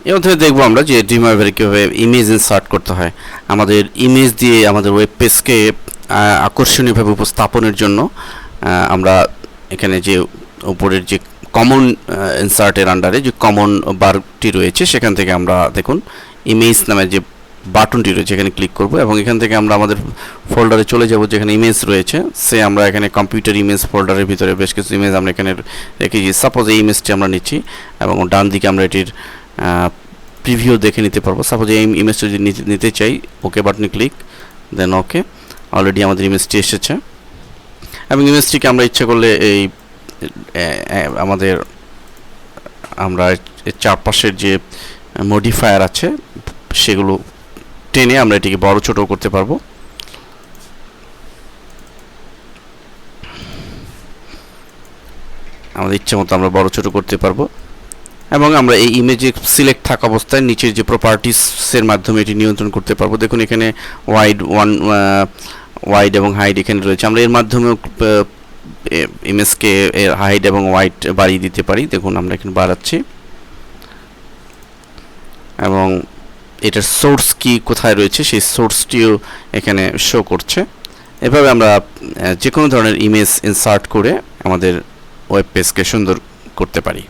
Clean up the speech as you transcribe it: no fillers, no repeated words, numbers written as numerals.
এর মধ্যে দেখবো আমরা যে ড্রিমওয়েভারে কীভাবে ইমেজ ইনসার্ট করতে হয়। আমাদের ইমেজ দিয়ে আমাদের ওয়েব পেজকে আকর্ষণীয়ভাবে উপস্থাপনের জন্য আমরা এখানে যে উপরের যে কমন ইনসার্টের আন্ডারে যে কমন বারটি রয়েছে সেখান থেকে আমরা দেখুন ইমেজ নামে যে বাটনটি রয়েছে এখানে ক্লিক করব এবং এখান থেকে আমরা আমাদের ফোল্ডারে চলে যাব যেখানে ইমেজ রয়েছে। আমরা এখানে কম্পিউটার ইমেজ ফোল্ডারের ভিতরে বেশ কিছু ইমেজ আমরা এখানে রেখেছি। সাপোজ এই ইমেজটি আমরা নিচ্ছি এবং ডান দিকে আমরা এটির প্রিভিউ দেখে নিতে পারবো। সাপোজ এই ইমেজটা যদি নিতে চাই, ওকে বাটনে ক্লিক, দেন ওকে। অলরেডি আমাদের ইমেজটি এসেছে এবং ইমেজটিকে আমরা ইচ্ছা করলে এই আমাদের আমরা চারপাশের যে মডিফায়ার আছে সেগুলো টেনে আমরা এটিকে বড় ছোট করতে পারবো। আমাদের ইচ্ছা মতো আমরা বড় ছোট করতে পারবো এবং আমরা এই ইমেজে সিলেক্ট থাকা অবস্থায় নিচের যে প্রপার্টিসের মাধ্যমে এটি নিয়ন্ত্রণ করতে পারবো। দেখুন এখানে ওয়াইড এবং হাইট এখানে রয়েছে। আমরা এর মাধ্যমেও ইমেজকে হাইট এবং ওয়াইড বাড়িয়ে দিতে পারি। দেখুন আমরা এখানে বাড়াচ্ছি এবং এটার সোর্স কি কোথায় রয়েছে সেই সোর্সটিও এখানে শো করছে। এভাবে আমরা যে কোনো ধরনের ইমেজ ইনসার্ট করে আমাদের ওয়েব পেজকে সুন্দর করতে পারি।